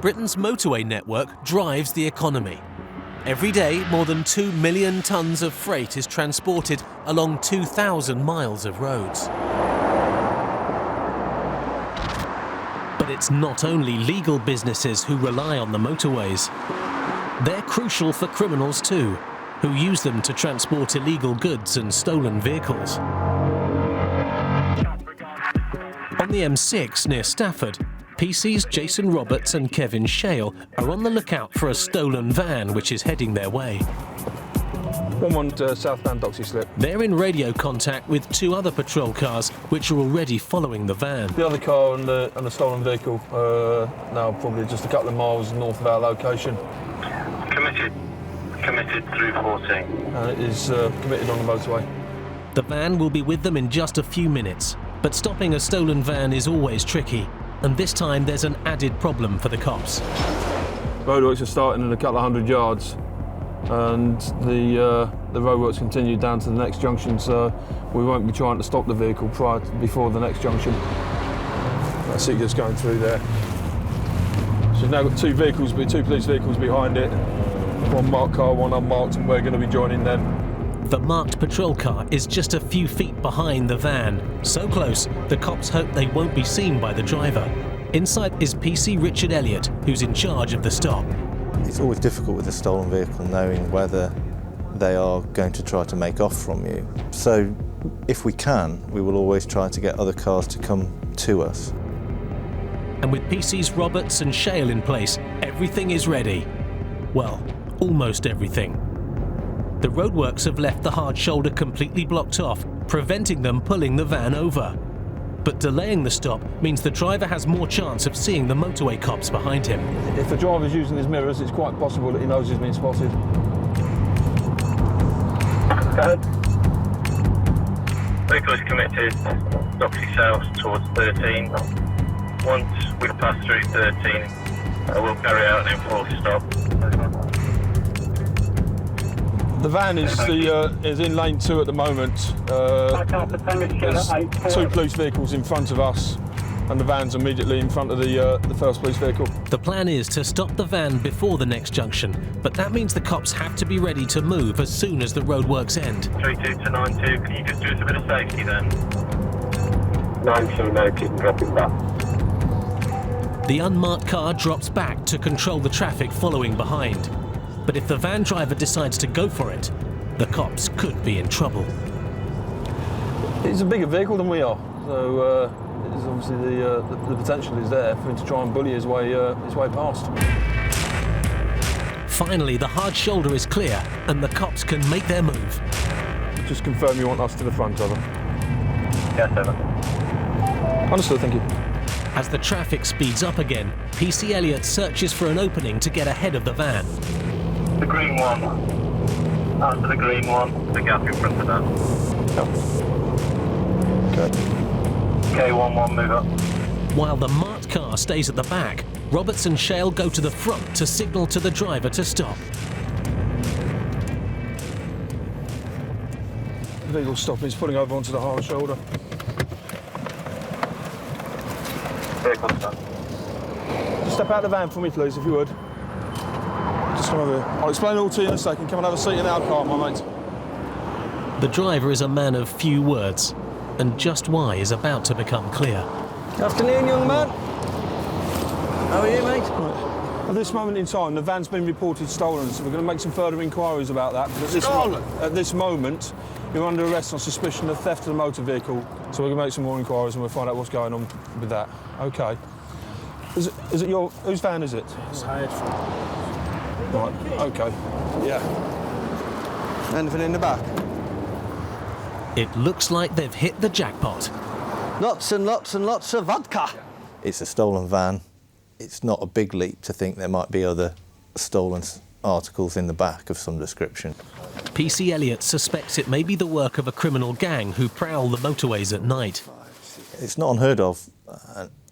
Britain's motorway network drives the economy. Every day, more than 2 million tonnes of freight is transported along 2,000 miles of roads. But it's not only legal businesses who rely on the motorways. They're crucial for criminals too, who use them to transport illegal goods and stolen vehicles. On the M6 near Stafford, PC's Jason Roberts and Kevin Shale are on the lookout for a stolen van which is heading their way. 1-1 southbound Doxy Slip. They're in radio contact with two other patrol cars which are already following the van. The other car and the stolen vehicle now probably just a couple of miles north of our location. Committed through 14. It is committed on the motorway. The van will be with them in just a few minutes, but stopping a stolen van is always tricky. And this time there's an added problem for the cops. Roadworks are starting in a couple of 100 yards and the roadworks continue down to the next junction, so we won't be trying to stop the vehicle before the next junction. That's it, just going through there. So we've now got two police vehicles behind it, one marked car, one unmarked, and we're going to be joining them. The marked patrol car is just a few feet behind the van. So close, the cops hope they won't be seen by the driver. Inside is PC Richard Elliott, who's in charge of the stop. It's always difficult with a stolen vehicle knowing whether they are going to try to make off from you. So if we can, we will always try to get other cars to come to us. And with PC's Roberts and Shale in place, everything is ready. Well, almost everything. The roadworks have left the hard shoulder completely blocked off, preventing them pulling the van over. But delaying the stop means the driver has more chance of seeing the motorway cops behind him. If the driver's using his mirrors, it's quite possible that he knows he's been spotted. Go ahead. Vehicle is committed, Doxy South towards 13. Once we've passed through 13, we'll carry out an enforced stop. The van is in lane 2 at the moment. There's two police vehicles in front of us and the van's immediately in front of the first police vehicle. The plan is to stop the van before the next junction, but that means the cops have to be ready to move as soon as the roadworks end. 32 to 92, can you just do us a bit of safety then? 92 noted, dropping back. The unmarked car drops back to control the traffic following behind. But if the van driver decides to go for it, the cops could be in trouble. It's a bigger vehicle than we are, so it's obviously the potential is there for him to try and bully his way past. Finally, the hard shoulder is clear and the cops can make their move. Just confirm you want us to the front of them. Yes, over. Understood, thank you. As the traffic speeds up again, PC Elliott searches for an opening to get ahead of the van. The green one. After the green one, the gap in front of that. Okay. K11, move up. While the marked car stays at the back, Roberts and Shale go to the front to signal to the driver to stop. The vehicle's stopping, he's pulling over onto the hard shoulder. Vehicle stop. Just step out of the van for me, please, if you would. Just come over here. I'll explain it all to you in a second. Come and have a seat in our car, my mate. The driver is a man of few words, and just why is about to become clear. Good afternoon, young man. How are you, mate? Right. At this moment in time, the van's been reported stolen, so we're going to make some further inquiries about that. At this moment, you're under arrest on suspicion of theft of a motor vehicle, so we're going to make some more inquiries and we'll find out what's going on with that. Okay. Is it your... whose van is it? It's hired from... Right, okay. Yeah. Anything in the back? It looks like they've hit the jackpot. Lots and lots and lots of vodka. It's a stolen van. It's not a big leap to think there might be other stolen articles in the back of some description. PC Elliott suspects it may be the work of a criminal gang who prowl the motorways at night. It's not unheard of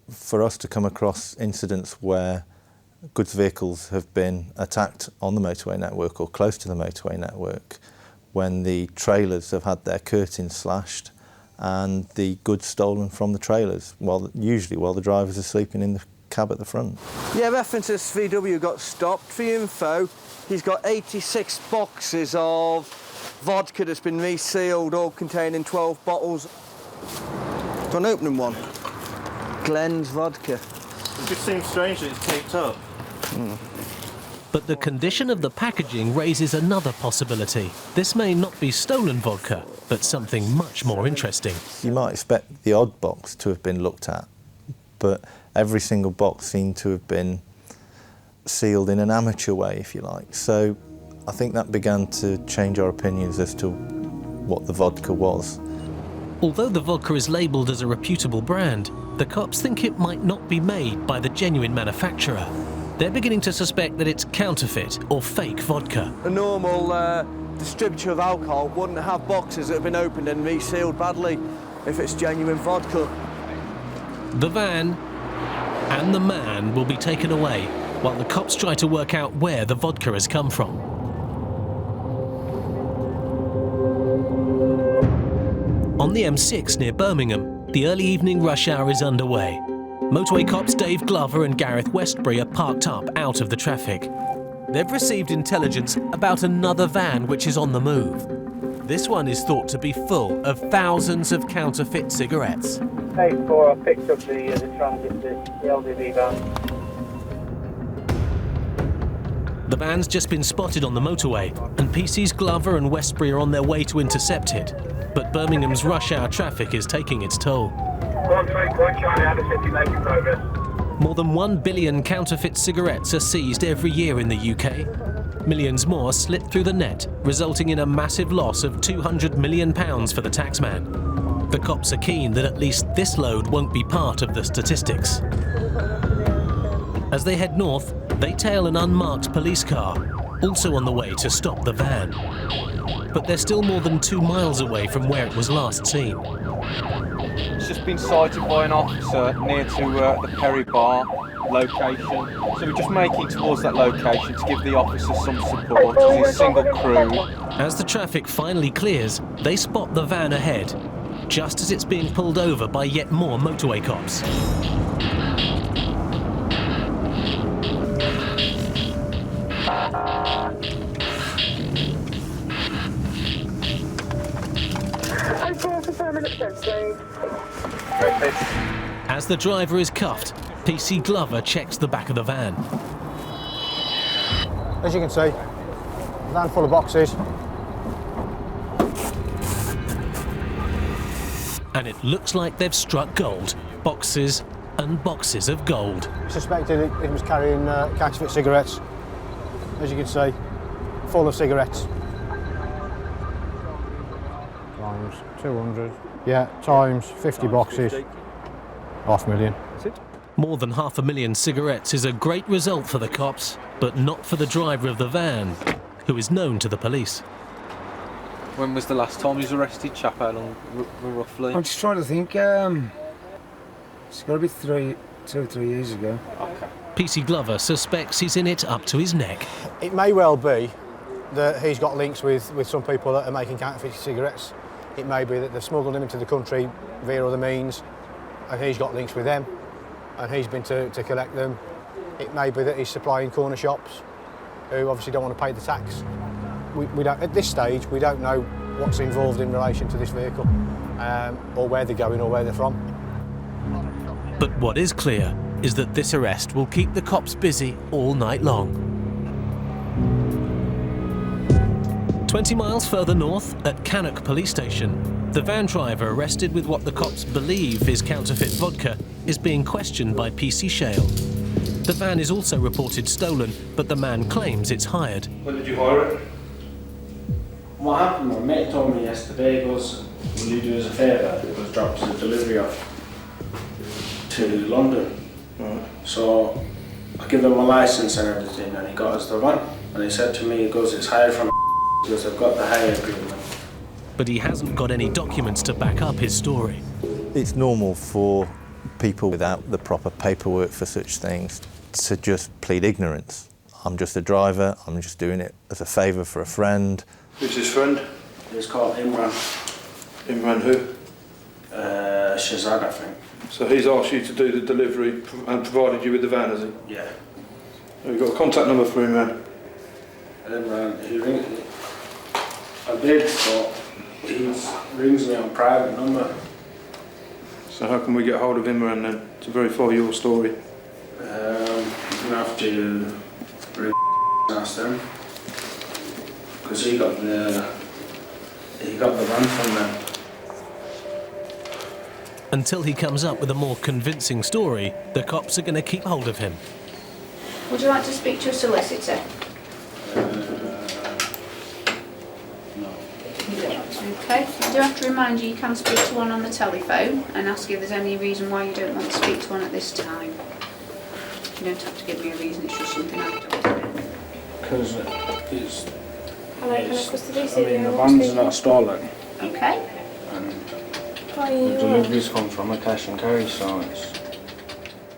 for us to come across incidents where goods vehicles have been attacked on the motorway network or close to the motorway network when the trailers have had their curtains slashed and the goods stolen from the trailers, usually while the drivers are sleeping in the cab at the front. Yeah, references VW got stopped. For your info, he's got 86 boxes of vodka that's been resealed, all containing 12 bottles. Got an opening one. Glen's vodka. It just seems strange that it's taped up. But the condition of the packaging raises another possibility. This may not be stolen vodka, but something much more interesting. You might expect the odd box to have been looked at, but every single box seemed to have been sealed in an amateur way, if you like. So I think that began to change our opinions as to what the vodka was. Although the vodka is labelled as a reputable brand, the cops think it might not be made by the genuine manufacturer. They're beginning to suspect that it's counterfeit or fake vodka. A normal distributor of alcohol wouldn't have boxes that have been opened and resealed badly if it's genuine vodka. The van and the man will be taken away while the cops try to work out where the vodka has come from. On the M6 near Birmingham, the early evening rush hour is underway. Motorway cops Dave Glover and Gareth Westbury are parked up out of the traffic. They've received intelligence about another van which is on the move. This one is thought to be full of thousands of counterfeit cigarettes. Page 4, I picked up the transit, the LDV van. The van's just been spotted on the motorway, and PC's Glover and Westbury are on their way to intercept it. But Birmingham's rush hour traffic is taking its toll. 131 Charlie out of city making progress. More than 1 billion counterfeit cigarettes are seized every year in the UK. Millions more slip through the net, resulting in a massive loss of £200 million for the taxman. The cops are keen that at least this load won't be part of the statistics. As they head north, they tail an unmarked police car, also on the way to stop the van. But they're still more than 2 miles away from where it was last seen. It's just been sighted by an officer near to the Perry Bar location. So we're just making towards that location to give the officer some support. It's a single crew. As the traffic finally clears, they spot the van ahead, just as it's being pulled over by yet more motorway cops. As the driver is cuffed, PC Glover checks the back of the van. As you can see, van full of boxes. And it looks like they've struck gold. Boxes and boxes of gold. Suspected it was carrying counterfeit cigarettes. As you can see, full of cigarettes. Times 200. Yeah, times 50 boxes. $500,000. More than 500,000 cigarettes is a great result for the cops, but not for the driver of the van, who is known to the police. When was the last time he was arrested, chap? How long, roughly? I'm just trying to think. It's got to be 2 or 3 years ago. Okay. PC Glover suspects he's in it up to his neck. It may well be that he's got links with some people that are making counterfeit cigarettes. It may be that they've smuggled him into the country via other means, and he's got links with them, and he's been to collect them. It may be that he's supplying corner shops, who obviously don't want to pay the tax. We don't, at this stage, we don't know what's involved in relation to this vehicle, or where they're going or where they're from. But what is clear is that this arrest will keep the cops busy all night long. 20 miles further north, at Cannock Police Station, the van driver arrested with what the cops believe is counterfeit vodka is being questioned by PC Shale. The van is also reported stolen, but the man claims it's hired. When did you hire it? What happened, my mate told me yesterday, he goes, will you do us a favour? He goes, drop us a delivery off to London. Right. So I give him my licence and everything, and he got us the van. And he said to me, he goes, it's hired from because I've got the hire agreement. But he hasn't got any documents to back up his story. It's normal for people without the proper paperwork for such things to just plead ignorance. I'm just a driver, I'm just doing it as a favour for a friend. Who's his friend? He's called Imran. Imran who? Shazad, I think. So he's asked you to do the delivery and provided you with the van, has he? Yeah. Have you got a contact number for him, man? I did, but he rings me on private number. So how can we get hold of him, man, then, to verify your story? You're gonna have to ring ask them, because he got the van from them. Until he comes up with a more convincing story, the cops are going to keep hold of him. Would you like to speak to a solicitor? No. Okay. I do have to remind you, you can speak to one on the telephone and ask if there's any reason why you don't want to speak to one at this time. You don't have to give me a reason, it's just something I've done. Because it's... Hello, can I custody I see mean, the you? van's not stolen, Okay. and Hi, the deliveries come from a cash and carry, so it's...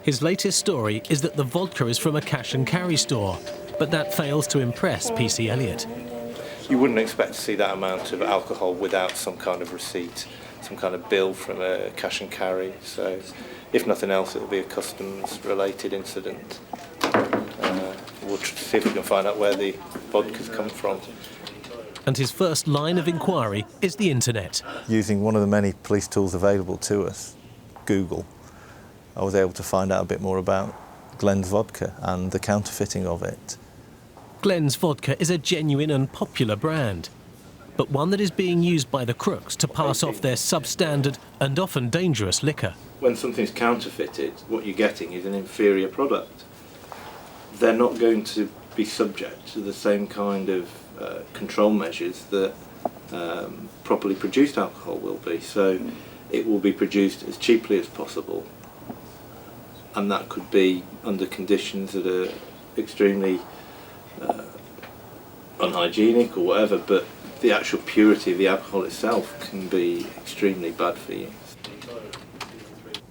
His latest story is that the vodka is from a cash and carry store, but that fails to impress PC Elliott. You wouldn't expect to see that amount of alcohol without some kind of receipt, some kind of bill from a cash and carry. So, if nothing else, it'll be a customs-related incident. We'll see if we can find out where the vodka's come from. And his first line of inquiry is the internet. Using one of the many police tools available to us, Google, I was able to find out a bit more about Glen's vodka and the counterfeiting of it. Glen's vodka is a genuine and popular brand, but one that is being used by the crooks to pass off their substandard and often dangerous liquor. When something's counterfeited, what you're getting is an inferior product. They're not going to be subject to the same kind of control measures that properly produced alcohol will be. So it will be produced as cheaply as possible, and that could be under conditions that are extremely unhygienic or whatever, but the actual purity of the alcohol itself can be extremely bad for you.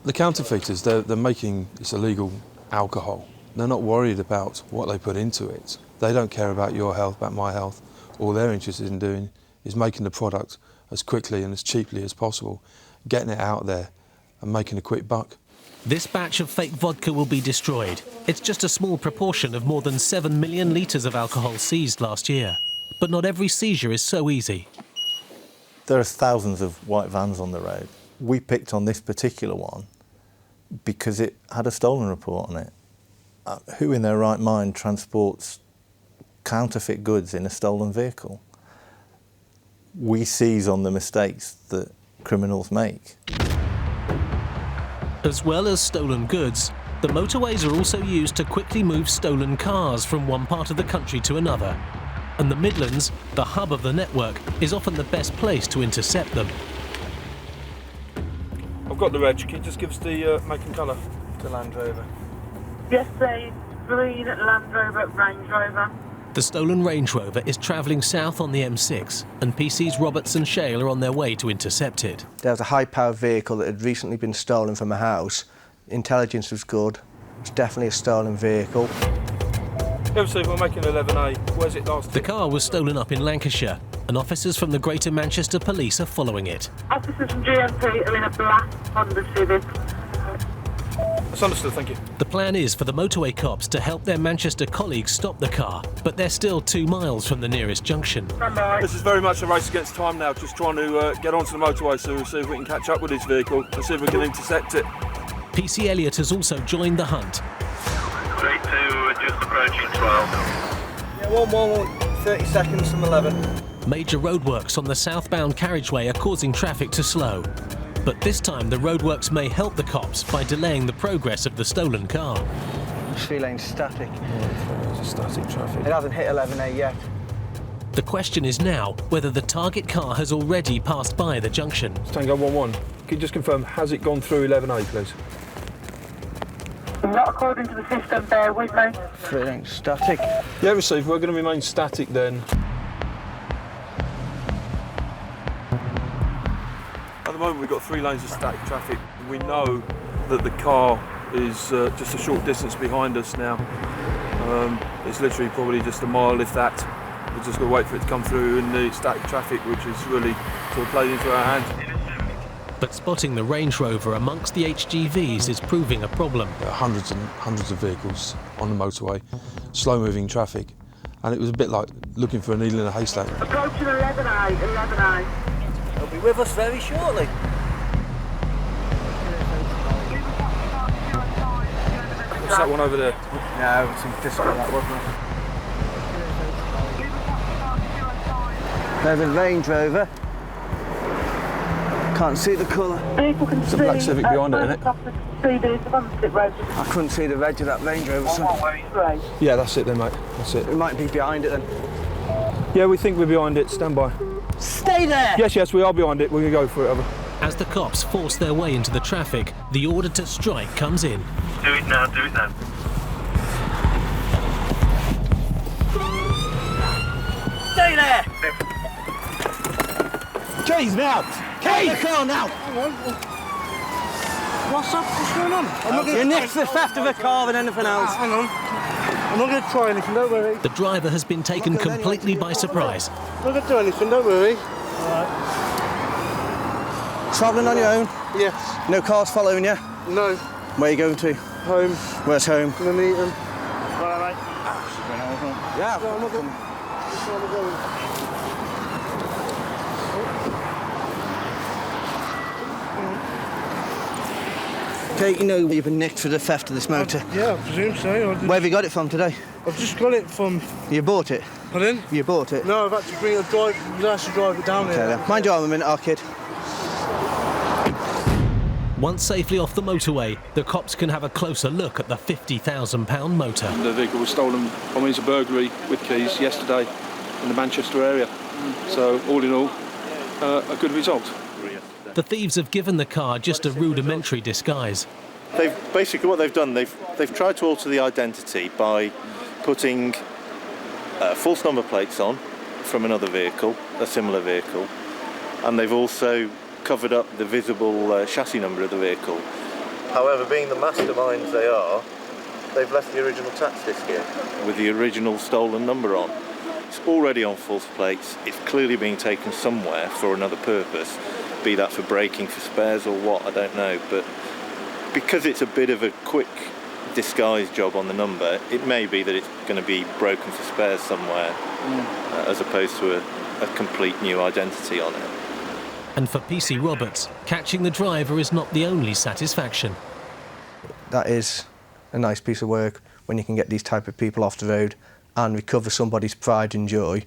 The counterfeiters, they're making this illegal alcohol. They're not worried about what they put into it. They don't care about your health, about my health. All they're interested in doing is making the product as quickly and as cheaply as possible, getting it out there and making a quick buck. This batch of fake vodka will be destroyed. It's just a small proportion of more than 7 million litres of alcohol seized last year. But not every seizure is so easy. There are thousands of white vans on the road. We picked on this particular one because it had a stolen report on it. Who in their right mind transports counterfeit goods in a stolen vehicle? We seize on the mistakes that criminals make. As well as stolen goods, the motorways are also used to quickly move stolen cars from one part of the country to another. And the Midlands, the hub of the network, is often the best place to intercept them. I've got the reg. Can you just give us the make and colour? The Land Rover. Yes, please. Green Land Rover, Range Rover. The stolen Range Rover is travelling south on the M6, and PC's Roberts and Shale are on their way to intercept it. There was a high-powered vehicle that had recently been stolen from a house. Intelligence was good. It's definitely a stolen vehicle. Obviously, we're making 11A. Where's it last? The car was stolen up in Lancashire, and officers from the Greater Manchester Police are following it. Officers from GMP are in a black Honda Civic. That's understood, thank you. The plan is for the motorway cops to help their Manchester colleagues stop the car, but they're still 2 miles from the nearest junction. This is very much a race against time now, just trying to get onto the motorway so we'll see if we can catch up with this vehicle and see if we can intercept it. PC Elliott has also joined the hunt. 3-2, just approaching 12. Yeah, 30 seconds from 11. Major roadworks on the southbound carriageway are causing traffic to slow. But this time the roadworks may help the cops by delaying the progress of the stolen car. Feeling static. It's a static traffic. It hasn't hit 11A yet. The question is now whether the target car has already passed by the junction. Tango 11, can you just confirm, has it gone through 11A, please? Not according to the system, bear with me. Feeling static. Yeah, received. We're going to remain static then. At the moment, we've got 3 lanes of static traffic. We know that the car is just a short distance behind us now. It's literally probably just a mile, if that. We're just going to wait for it to come through in the static traffic, which is really sort of played into our hands. But spotting the Range Rover amongst the HGVs is proving a problem. There are hundreds and hundreds of vehicles on the motorway, slow-moving traffic, and it was a bit like looking for a needle in a haystack. Approaching 11A, 11A. They'll be with us very shortly. What's that one over there? No, some disco that wasn't it? There's a Range Rover. Can't see the colour. Vehicle can It's a black Civic behind it, isn't it? I couldn't see the reg of that Range Rover. So. Yeah, that's it then, mate. That's it. We might be behind it then. Yeah, we think we're behind it. Stand by. Stay there! Yes, we are behind it. We're going to go for it, over. As the cops force their way into the traffic, the order to strike comes in. Do it now, do it now. Stay there! Keys now! Keys! The car now! What's up? What's going on? You're next to the theft of a car than anything else. Hang on. I'm not going to try anything, don't worry. The driver has been taken completely by surprise. I'm not going to do anything, don't worry. Travelling on your own? Yes. No cars following you? No. Where are you going to? Home. Where's home? Gonna meet them. Yeah. No, I'm not going. That's where I'm going. Okay, you know you've been nicked for the theft of this motor. Yeah, I presume so. Where have you got it from today? I've just got it from... You bought it? Pardon? You bought it? No, I've had to bring a drive. You have to drive it down Okay, here. then. Mind your arm a minute, our kid. Once safely off the motorway, the cops can have a closer look at the £50,000 motor. The vehicle was stolen by means of burglary with keys yesterday in the Manchester area. So, all in all, a good result. The thieves have given the car just a rudimentary disguise. Basically what they've done, they've tried to alter the identity by putting false number plates on from another vehicle, a similar vehicle, and they've also covered up the visible chassis number of the vehicle. However, being the masterminds they are, they've left the original tax disc here with the original stolen number on. It's already on false plates, it's clearly being taken somewhere for another purpose, be that for braking for spares or what, I don't know, but because it's a bit of a quick disguise job on the number, it may be that it's going to be broken for spares somewhere, as opposed to a complete new identity on it. And for PC Roberts, catching the driver is not the only satisfaction. That is a nice piece of work when you can get these type of people off the road and recover somebody's pride and joy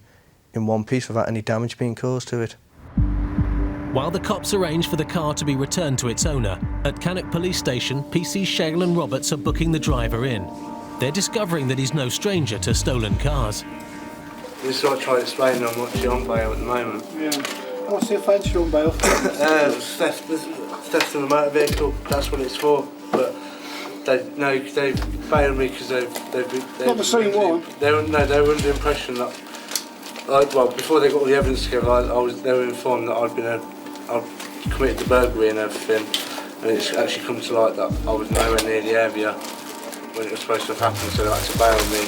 in one piece without any damage being caused to it. While the cops arrange for the car to be returned to its owner, at Cannock Police Station, PCs Shale and Roberts are booking the driver in. They're discovering that he's no stranger to stolen cars. This is what I try to explain on what's on bail at the moment. Yeah. What's the offence you're on bail? Theft of a motor vehicle, that's what it's for. But they bailed me because they've Not the same one? They were under the impression that, before they got all the evidence together, they were informed that I'd committed the burglary and everything, and it's actually come to light that I was nowhere near the area when it was supposed to have happened, so they had to bail me,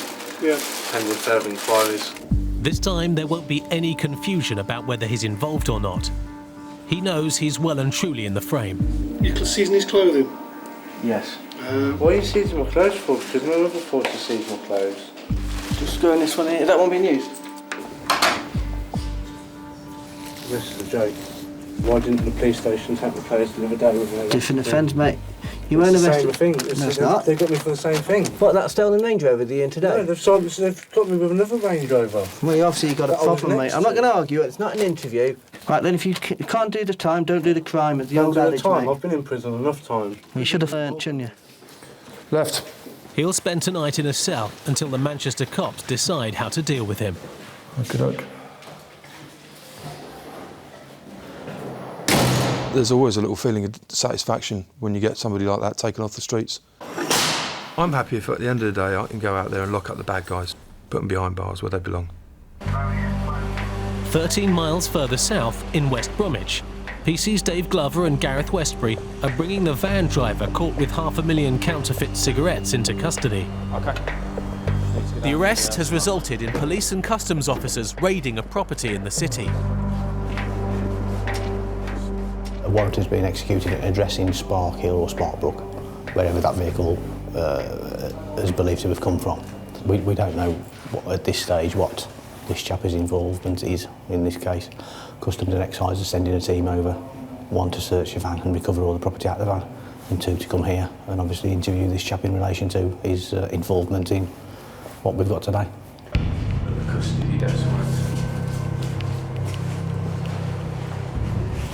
pending further inquiries. This time there won't be any confusion about whether he's involved or not. He knows he's well and truly in the frame. You can season his clothing? Yes. What are you seizing my clothes for? Because no other force to seize my clothes. Just go in this one here. Is that one being used? This is a joke. Why didn't the police station take my clothes the other day with me? Different offence, mate. You weren't arrested. It's the same thing. No, it's not. They got me for the same thing. What, that stolen Range Rover the in today? No, they've got me with another Range Rover. Well, obviously you've got a problem, mate. I'm not going to argue. It's not an interview. Right, then if you can't do the time, don't do the crime. It's the old adage, mate. I've been in prison enough time. You should have learnt, shouldn't you? Left. He'll spend tonight in a cell until the Manchester cops decide how to deal with him. Okey-doke. There's always a little feeling of satisfaction when you get somebody like that taken off the streets. I'm happy if at the end of the day I can go out there and lock up the bad guys, put them behind bars where they belong. 13 miles further south, in West Bromwich, PC's Dave Glover and Gareth Westbury are bringing the van driver caught with 500,000 counterfeit cigarettes into custody. Okay. The arrest has resulted in police and customs officers raiding a property in the city. warrant has been executed at addressing Spark Hill or Sparkbrook, wherever that vehicle is believed to have come from. We don't know at this stage what this chap's involvement is in this case. Customs and Excise are sending a team over, one to search the van and recover all the property out of the van, and two to come here and obviously interview this chap in relation to his involvement in what we've got today. The custody document.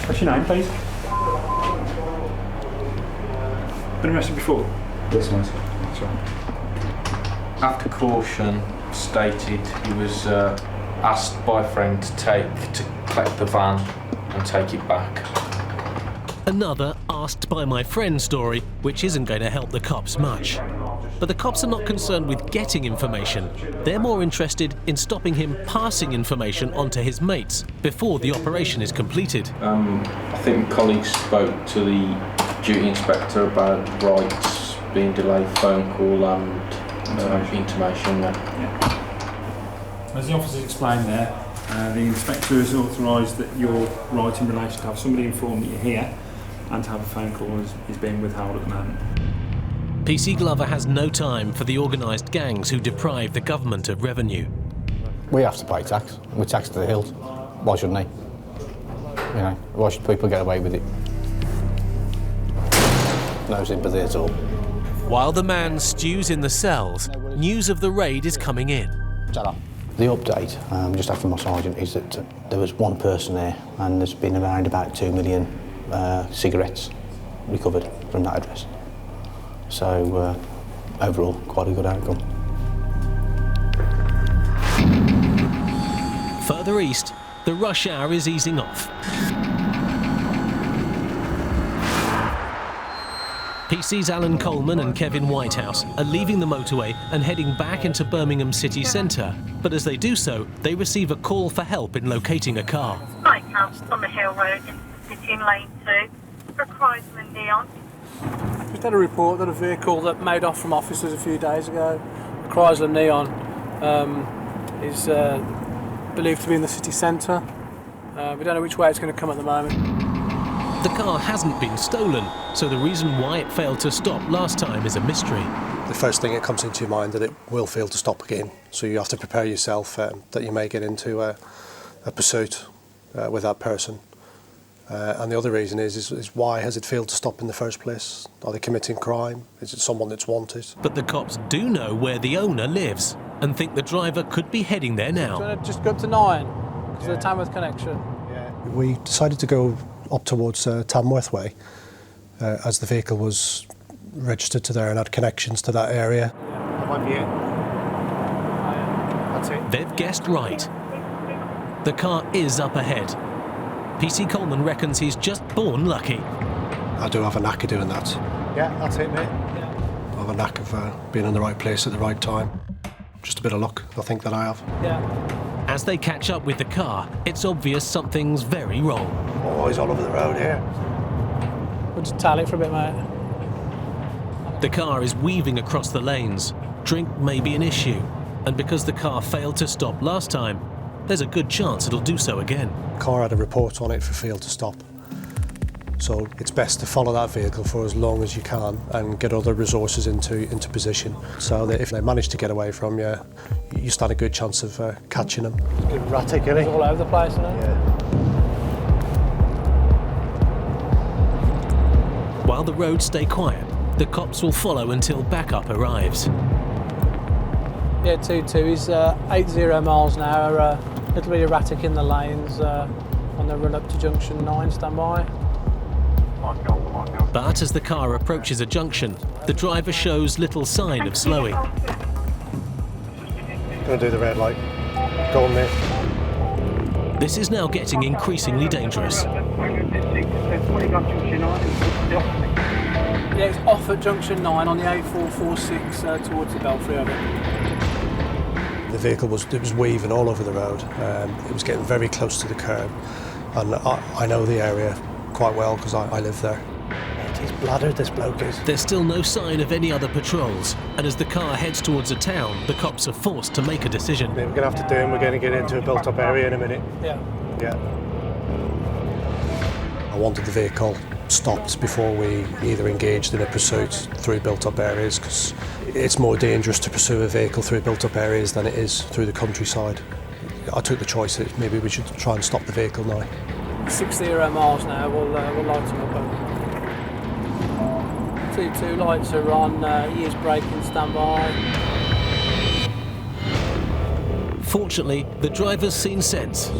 What's your name, please? Been arrested before? Yes, mate. That's right. After caution stated, he was asked by a friend to collect the van and take it back. Another asked by my friend story, which isn't going to help the cops much. But the cops are not concerned with getting information. They're more interested in stopping him passing information on to his mates before the operation is completed. I think colleagues spoke to the duty inspector about rights being delayed, phone call and intimation. As the officers explained there, the inspector has authorised that your right in relation to have somebody informed that you're here and to have a phone call is being withheld at the moment. PC Glover has no time for the organised gangs who deprive the government of revenue. We have to pay tax. We're taxed to the hilt. Why shouldn't they? You know, why should people get away with it? No sympathy at all. While the man stews in the cells, news of the raid is coming in. The update, just after my sergeant, is that there was one person there and there's been around about 2 million cigarettes recovered from that address. So, overall, quite a good outcome. Further east, the rush hour is easing off. PC's Alan Coleman and Kevin Whitehouse are leaving the motorway and heading back into Birmingham city centre. But as they do so, they receive a call for help in locating a car. Lighthouse on the Hill Road in City in Lane 2 for Chrysler Neon. Just had a report that a vehicle that made off from officers a few days ago, a Chrysler Neon, is believed to be in the city centre. We don't know which way it's going to come at the moment. The car hasn't been stolen, so the reason why it failed to stop last time is a mystery. The first thing that comes into your mind that it will fail to stop again, so you have to prepare yourself that you may get into a pursuit with that person. And the other reason is why has it failed to stop in the first place? Are they committing crime? Is it someone that's wanted? But the cops do know where the owner lives and think the driver could be heading there now. Do you want to just go up to 9 because of the Tamworth connection? We decided to go up towards Tamworth Way as the vehicle was registered to there and had connections to that area. That's it. They've guessed right. The car is up ahead. PC Coleman reckons he's just born lucky. I do have a knack of doing that. Yeah, that's it, mate. I have a knack of being in the right place at the right time. Just a bit of luck, I think, that I have. Yeah. As they catch up with the car, it's obvious something's very wrong. Oh, he's all over the road here. We'll just tally it for a bit, mate. The car is weaving across the lanes. Drink may be an issue, and because the car failed to stop last time, there's a good chance it'll do so again. The car had a report on it for failed to stop. So it's best to follow that vehicle for as long as you can and get other resources into position, so that if they manage to get away from you, you stand a good chance of catching them. Good erratic, isn't It's all over the place, isn't it? Yeah. While the roads stay quiet, the cops will follow until backup arrives. Yeah, 2-2. He's 80 miles an hour, a little bit erratic in the lanes on the run up to junction 9, stand by. But as the car approaches a junction, the driver shows little sign of slowing. Gonna do the red light. Go on, mate. This is now getting increasingly dangerous. Yeah, it's off at junction 9 on the A446 towards the Belfry of it. The vehicle was weaving all over the road. It was getting very close to the curb, and I know the area quite well because I live there. He's bladdered, this bloke is. There's still no sign of any other patrols, and as the car heads towards a town, the cops are forced to make a decision. We're going to have to do, and we're going to get into a built-up area in a minute. Yeah. Yeah. I wanted the vehicle stopped before we either engaged in a pursuit through built-up areas, because it's more dangerous to pursue a vehicle through built-up areas than it is through the countryside. I took the choice that maybe we should try and stop the vehicle now. 60 miles now, we'll light him up. 2 lights are on, he is braking, stand by. Fortunately, the driver's seen sense.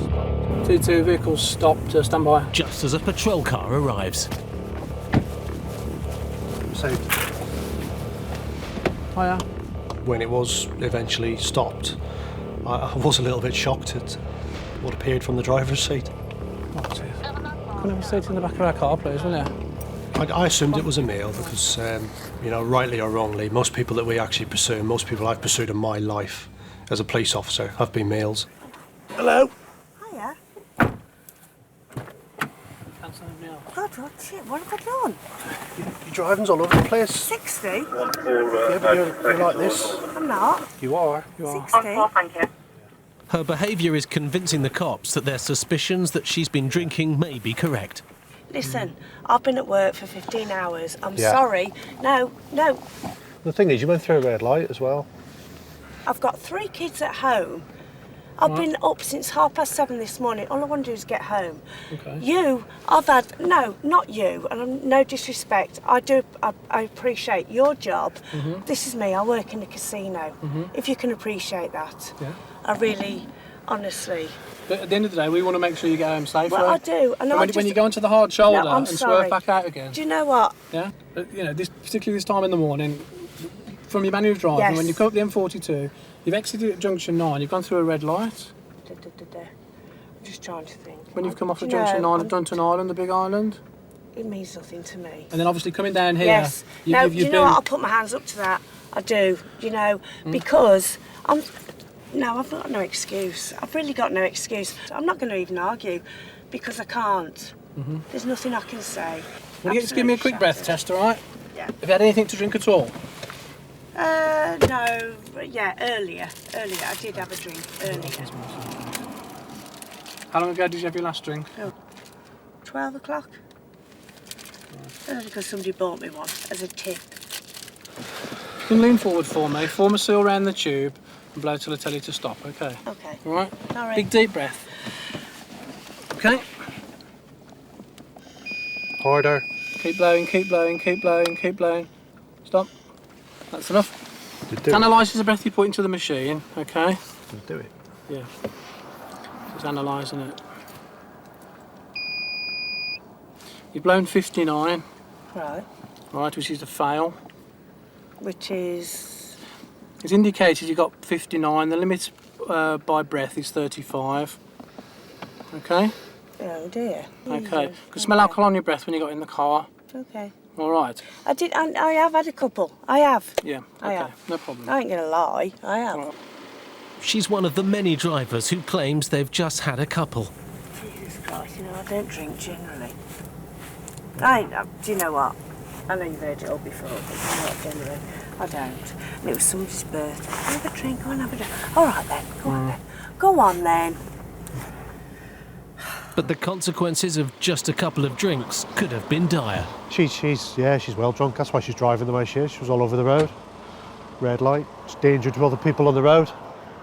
2 vehicles stopped, stand by. Just as a patrol car arrives. Hiya. When it was eventually stopped, I was a little bit shocked at what appeared from the driver's seat. Can I have a seat in the back of our car, please, will you? I assumed it was a male because, rightly or wrongly, most people that we actually pursue, most people I've pursued in my life as a police officer have been males. Hello. Hiya. Cancel him now. God, what shit? What have I done? Your driving's all over the place. 60? Yeah, but you're like this. I'm not. You are. 60? Thank you. Her behaviour is convincing the cops that their suspicions that she's been drinking may be correct. Listen, I've been at work for 15 hours. I'm Yeah. sorry. No. The thing is, you went through a red light as well. I've got 3 kids at home. I've been up since 7:30 this morning. All I want to do is get home. Okay. No, not you, and I'm no disrespect. I appreciate your job. This is me, I work in a casino. If you can appreciate that. Yeah. I really, honestly. But at the end of the day, we want to make sure you get home safely. Well, I do. And when you go onto the hard shoulder No, I'm and sorry. swerve back out again. Do you know what? Yeah? But, particularly this time in the morning, from your manual driving, Yes. when you come up the M42, you've exited at junction 9, you've gone through a red light. I'm just trying to think. When you've come off Do at you junction know, 9 of Dunton Island, the big island. It means nothing to me. And then obviously coming down here. Yes. You've No, been... you know what? I'll put my hands up to that. I do, because I've got no excuse. I've really got no excuse. I'm not going to even argue because I can't. There's nothing I can say. Will you just give me a quick breath test, all right? Yeah. Have you had anything to drink at all? No. Yeah, earlier. I did have a drink earlier. How long ago did you have your last drink? 12 o'clock. Only because somebody bought me one as a tip. You can lean forward for me, form a seal around the tube and blow till I tell you to stop, okay? Okay. All right? All right. Big deep breath. Okay? Harder. Keep blowing, keep blowing, keep blowing, keep blowing. Stop. That's enough. Do it. Analyse the breath you put into the machine, okay? Do it. Yeah. Just analysing it. You've blown 59, Right. which is a fail. Which is... It's indicated you got 59. The limit by breath is 35. Okay? Oh dear. Okay. You can smell alcohol on your breath when you got in the car. Okay. All right. I have had a couple. I have. Yeah. I Okay. have. No problem. I ain't going to lie. I have. Right. She's one of the many drivers who claims they've just had a couple. Jesus Christ, I don't drink generally. Do you know what? I know you've heard it all before, but not generally. I don't. And it was somebody's birthday. Have a drink, go on, have a drink. All right then, go on then. Go on then. But the consequences of just a couple of drinks could have been dire. She's well drunk. That's why she's driving the way she is. She was all over the road. Red light. It's danger to other people on the road.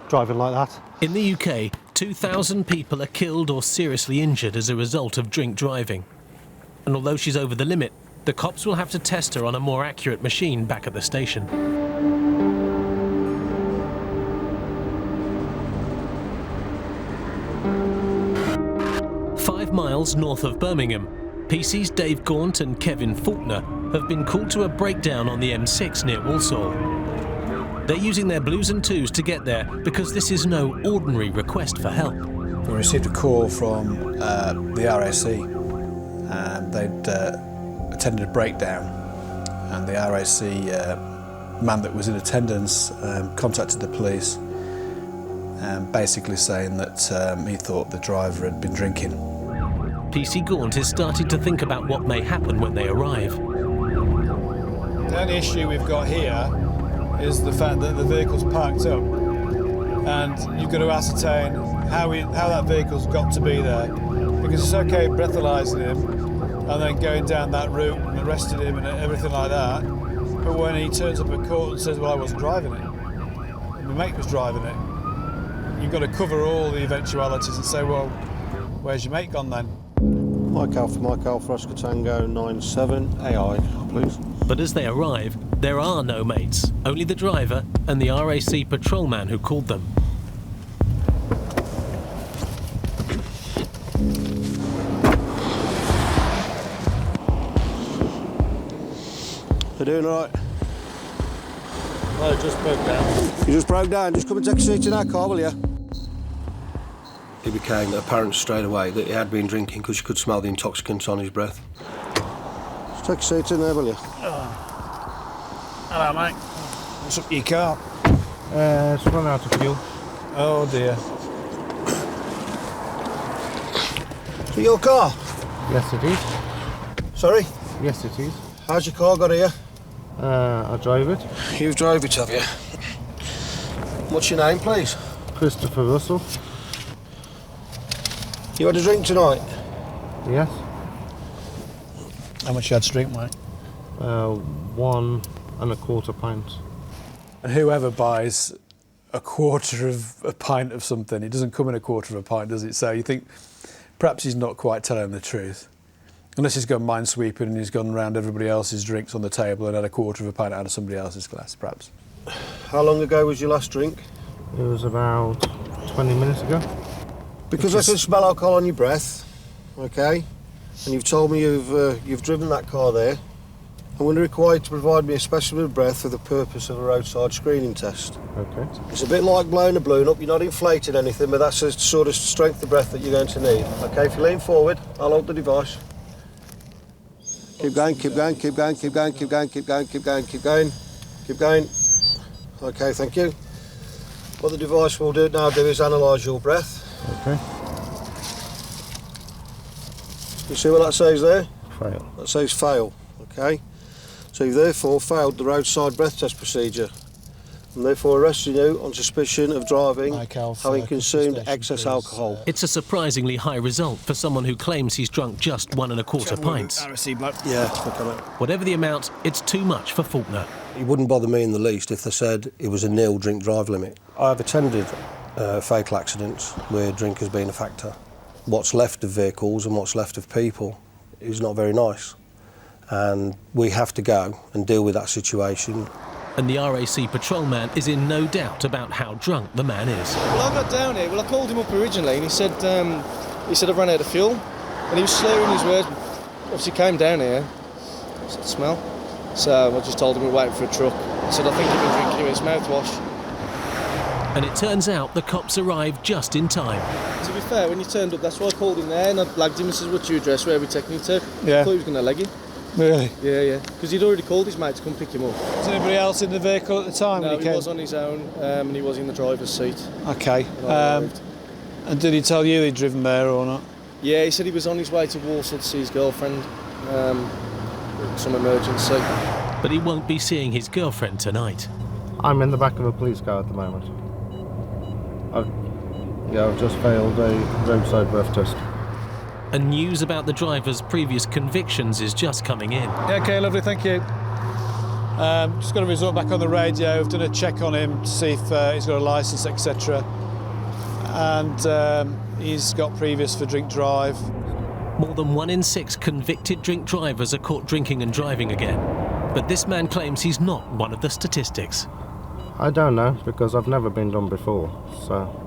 Driving like that. In the UK, 2,000 people are killed or seriously injured as a result of drink driving. And although she's over the limit, the cops will have to test her on a more accurate machine back at the station. 5 miles north of Birmingham, PC's Dave Gaunt and Kevin Faulkner have been called to a breakdown on the M6 near Walsall. They're using their blues and twos to get there because this is no ordinary request for help. We received a call from the RAC. They'd attended a breakdown, and the RAC man that was in attendance contacted the police, basically saying that he thought the driver had been drinking. PC Gaunt is starting to think about what may happen when they arrive. The only issue we've got here is the fact that the vehicle's parked up, and you've got to ascertain how that vehicle's got to be there, because it's okay breathalyzing him, and then going down that route and arrested him and everything like that. But when he turns up at court and says, well, I wasn't driving it, my mate was driving it, you've got to cover all the eventualities and say, well, where's your mate gone then? Mike Alpha Oscar Tango 97 AI, please. But as they arrive, there are no mates, only the driver and the RAC patrolman who called them. You doing all right? I just broke down. You just broke down? Just come and take a seat in our car, will you? It became apparent straight away that he had been drinking because you could smell the intoxicants on his breath. Just take a seat in there, will you? Hello, mate. What's up with your car? It's run out of fuel. Oh dear. Is it your car? Yes, it is. Sorry? Yes, it is. How's your car got here? I drive it. You've drove it, have you? What's your name, please? Christopher Russell. You had a drink tonight? Yes. How much you had to drink, mate? 1 1/4 pints. And whoever buys a quarter of a pint of something, it doesn't come in a quarter of a pint, does it? So you think perhaps he's not quite telling the truth. Unless he's gone minesweeping and he's gone around everybody else's drinks on the table and had a quarter of a pint out of somebody else's glass, perhaps. How long ago was your last drink? It was about 20 minutes ago. Because I can smell alcohol on your breath, okay? And you've told me you've driven that car there. I'm going to require you to provide me a specimen of breath for the purpose of a roadside screening test. Okay. It's a bit like blowing a balloon up. You're not inflating anything, but that's the sort of strength of breath that you're going to need. Okay, if you lean forward, I'll hold the device. Keep going, keep going, keep going, keep going, keep going, keep going, keep going, keep going, keep going. Okay, thank you. What the device will do now is analyse your breath. Okay. You see what that says there? Fail. That says fail, okay? So you've therefore failed the roadside breath test procedure and therefore arresting you on suspicion of driving, having consumed excess alcohol. It's a surprisingly high result for someone who claims he's drunk just 1 1/4 pints. Yeah, okay. Whatever the amount, it's too much for Faulkner. It wouldn't bother me in the least if they said it was a nil drink drive limit. I've attended fatal accidents where drink has been a factor. What's left of vehicles and what's left of people is not very nice. And we have to go and deal with that situation. And the RAC patrolman is in no doubt about how drunk the man is. Well, I got down here. Well, I called him up originally, and he said I've run out of fuel, and he was slurring his words. Obviously, came down here, said smell. So I just told him we're waiting for a truck. I said I think he'd been drinking his mouthwash. And it turns out the cops arrived just in time. To be fair, when he turned up, that's why I called him there, and I blagged him and said, "What's your address? Where are we taking you to?" Yeah. I thought he was going to leg him. Really? Yeah. Because he'd already called his mate to come pick him up. Was anybody else in the vehicle at the time No, when he he came? was on his own, and he was in the driver's seat. Okay. when I arrived. And did he tell you he'd driven there or not? Yeah, he said he was on his way to Walsall to see his girlfriend. Some emergency. But he won't be seeing his girlfriend tonight. I'm in the back of a police car at the moment. I've just failed a roadside breath test. And news about the driver's previous convictions is just coming in. Yeah, okay, lovely, thank you. Just got a result back on the radio. I've done a check on him to see if he's got a licence, etc. And he's got previous for drink drive. More than 1 in 6 convicted drink drivers are caught drinking and driving again. But this man claims he's not one of the statistics. I don't know, because I've never been done before, so...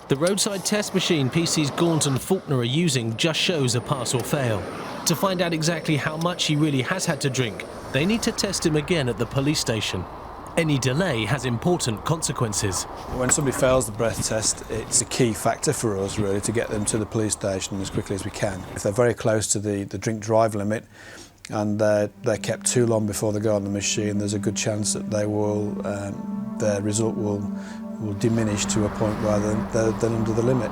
The roadside test machine PC's Gaunt and Faulkner are using just shows a pass or fail. To find out exactly how much he really has had to drink, they need to test him again at the police station. Any delay has important consequences. When somebody fails the breath test, it's a key factor for us, really, to get them to the police station as quickly as we can. If they're very close to the drink drive limit and they're kept too long before they go on the machine, there's a good chance that they will, their result will diminish to a point where they're under the limit.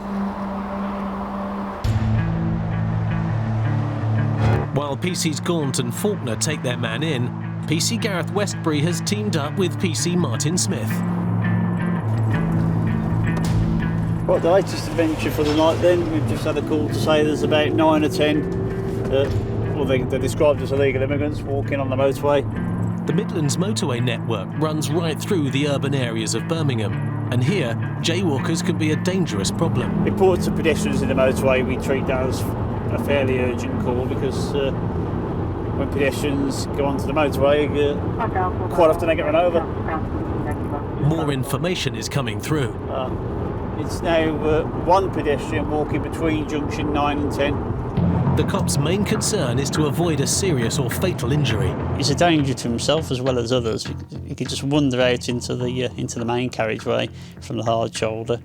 While PC's Gaunt and Faulkner take their man in, PC Gareth Westbury has teamed up with PC Martin Smith. Right, the latest adventure for the night then, we've just had a call to say there's about 9 or 10 well, they're described as illegal immigrants walking on the motorway. The Midlands motorway network runs right through the urban areas of Birmingham, and here, jaywalkers can be a dangerous problem. Reports of pedestrians in the motorway we treat that as a fairly urgent call, because when pedestrians go onto the motorway, quite often they get run over. More information is coming through. It's now one pedestrian walking between junction 9 and 10. The cop's main concern is to avoid a serious or fatal injury. He's a danger to himself as well as others. He could just wander out into the main carriageway from the hard shoulder.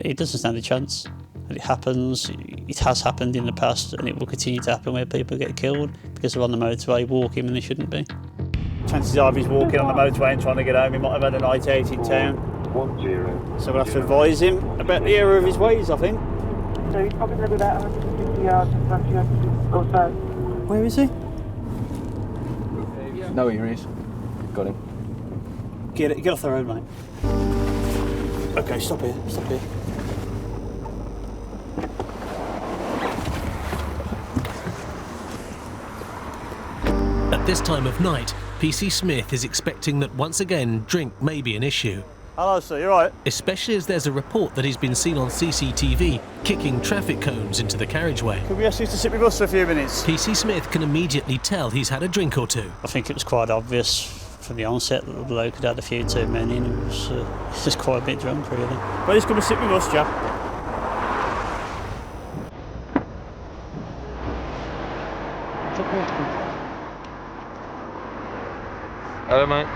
He doesn't stand a chance. It happens. It has happened in the past, and it will continue to happen where people get killed because they're on the motorway walking when they shouldn't be. Chances are, if he's walking on the motorway and trying to get home, he might have had a night out in town. So we'll have to advise him about the error of his ways, I think. So he's probably going to be about 150 yards in front of you or so. Where is he? No, here he is. Got him. Get off the road, mate. Okay, stop here. At this time of night, PC Smith is expecting that once again drink may be an issue. Hello, sir, you alright? Especially as there's a report that he's been seen on CCTV kicking traffic cones into the carriageway. Could we ask you to sit with us for a few minutes? PC Smith can immediately tell he's had a drink or two. I think it was quite obvious from the onset that the bloke had had a few too many, and he was just quite a bit drunk, really. Please come and sit with us, chap. Hello, mate.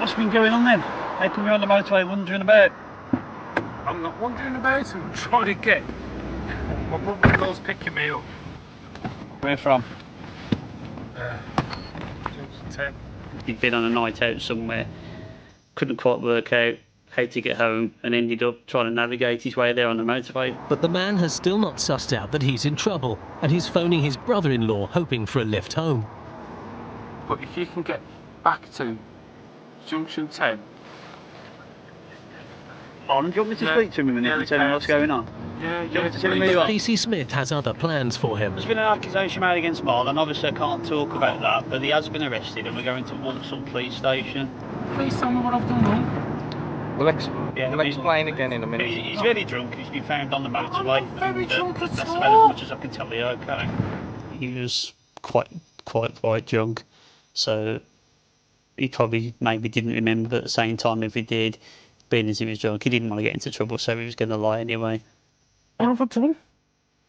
What's been going on then? How come you're on the motorway wandering about? I'm not wandering about, I'm trying to get my brother-in-law's picking me up. Where from? Junction 10. He'd been on a night out somewhere, couldn't quite work out how to get home, and ended up trying to navigate his way there on the motorway. But the man has still not sussed out that he's in trouble, and he's phoning his brother-in-law hoping for a lift home. But if you can get back to Junction 10. Do you want me to speak to him a minute and tell him what's going on? Yeah, Do you want me to tell him who you are? PC Smith has other plans for him. There's been an accusation made against Marlon. Obviously I can't talk about that, but he has been arrested and we're going to Walsall police station. Please tell me what I've done wrong. We'll explain again in a minute. He's very drunk. He's been found on the motorway. Very drunk at That's all. about as much as I can tell you, okay? He was quite drunk, so he probably maybe didn't remember, but at the same time, if he did, being as he was drunk, he didn't want to get into trouble, so he was going to lie anyway. What have I done?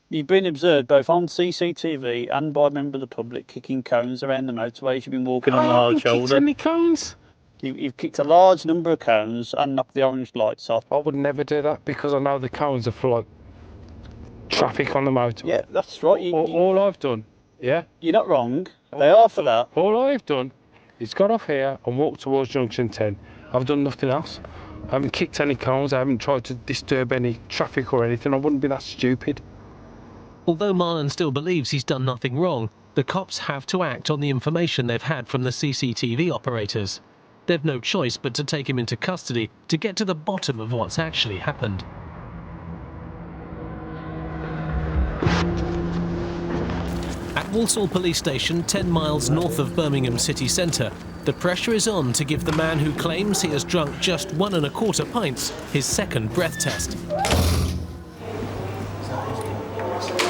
You've been observed both on CCTV and by a member of the public kicking cones around the motorways. You've been walking on the hard shoulder. Any cones? You've kicked a large number of cones and knocked the orange lights off. I would never do that because I know the cones are for like traffic on the motorway. Yeah, that's right. All I've done, yeah? You're not wrong. They are for that. All I've done is got off here and walked towards Junction 10. I've done nothing else. I haven't kicked any cones, I haven't tried to disturb any traffic or anything. I wouldn't be that stupid. Although Marlon still believes he's done nothing wrong, the cops have to act on the information they've had from the CCTV operators. They've no choice but to take him into custody to get to the bottom of what's actually happened. At Walsall Police Station, 10 miles north of Birmingham city centre, the pressure is on to give the man who claims he has drunk just 1 1/4 pints his second breath test. Can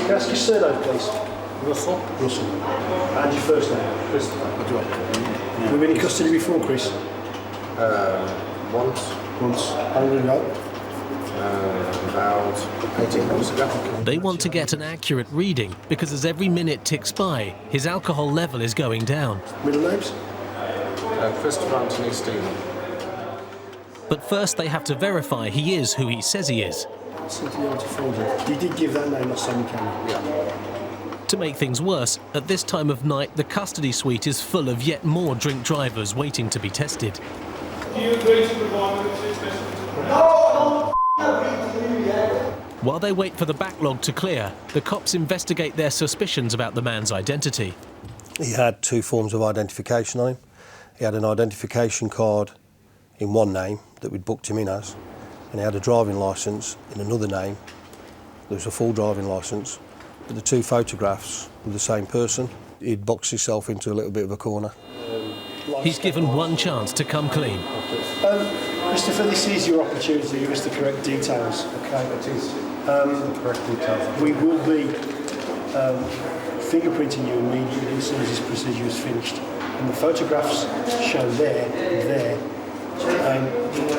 I ask your surname, please? Russell. Russell. And your first name? Chris. Have you been in custody before, Chris? Once. Once. How long ago? About 18 months ago. They want to get an accurate reading because as every minute ticks by, his alcohol level is going down. Middle names? Christopher Anthony Stephen. But first they have to verify he is who he says he is. You did give that name last time you came in? Yeah. To make things worse, at this time of night, the custody suite is full of yet more drink drivers waiting to be tested. Do you agree to provide with this test? No! While they wait for the backlog to clear, the cops investigate their suspicions about the man's identity. He had 2 forms of identification on him. He had an identification card in one name that we'd booked him in as, and he had a driving licence in another name. There was a full driving licence, but the two photographs were the same person. He'd boxed himself into a little bit of a corner. He's given one chance to come clean. Christopher, this is your opportunity to give us the correct details, okay? It is. The correct details. We will be fingerprinting you immediately as soon as this procedure is finished. And the photographs shown there,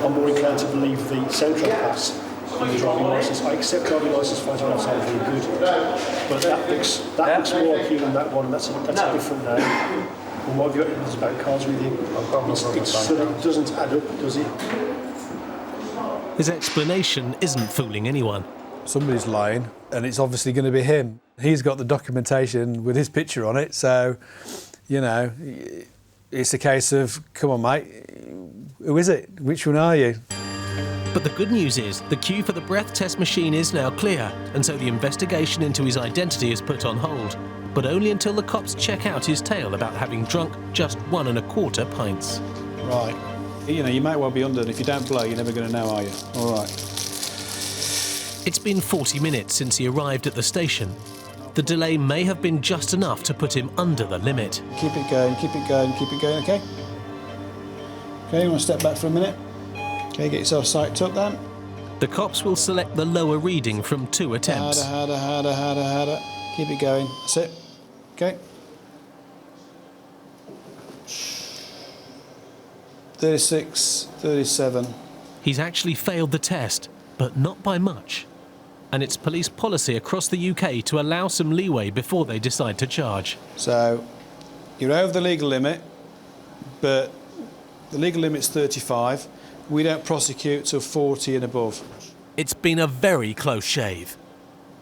I'm more inclined to believe the central pass in the driving licence. I accept driving licence photographs are very good, but that looks more like you than that one, and that's a different name. And what have you got in this about cars with you? It doesn't add up, does it? His explanation isn't fooling anyone. Somebody's lying, and it's obviously going to be him. He's got the documentation with his picture on it, so, you know, it's a case of, come on, mate, who is it? Which one are you? But the good news is the queue for the breath test machine is now clear, and so the investigation into his identity is put on hold. But only until the cops check out his tale about having drunk just 1¼ pints. Right. You know, you might well be under, and if you don't blow, you're never going to know, are you? All right. It's been 40 minutes since he arrived at the station. The delay may have been just enough to put him under the limit. Keep it going, keep it going, keep it going, OK? OK, you want to step back for a minute? OK, get yourself psyched up then. The cops will select the lower reading from 2 attempts. Harder. Keep it going. That's it. OK. 36, 37. He's actually failed the test, but not by much. And it's police policy across the UK to allow some leeway before they decide to charge. So, you're over the legal limit, but the legal limit's 35. We don't prosecute till 40 and above. It's been a very close shave.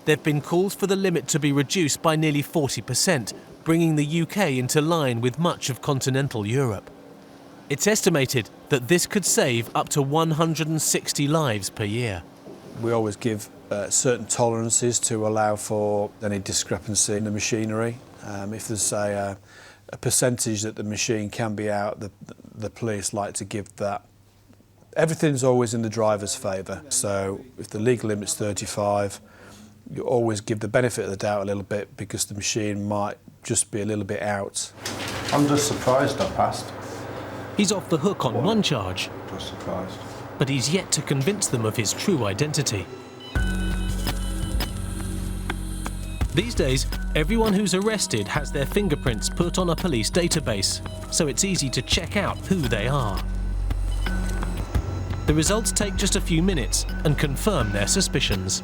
There've been calls for the limit to be reduced by nearly 40%, bringing the UK into line with much of continental Europe. It's estimated that this could save up to 160 lives per year. We always give certain tolerances to allow for any discrepancy in the machinery. If there's a percentage that the machine can be out, the police like to give that. Everything's always in the driver's favour, so if the legal limit's 35, you always give the benefit of the doubt a little bit because the machine might just be a little bit out. I'm just surprised I passed. He's off the hook on one charge, Just surprised. but he's yet to convince them of his true identity. These days, everyone who's arrested has their fingerprints put on a police database, so it's easy to check out who they are. The results take just a few minutes and confirm their suspicions.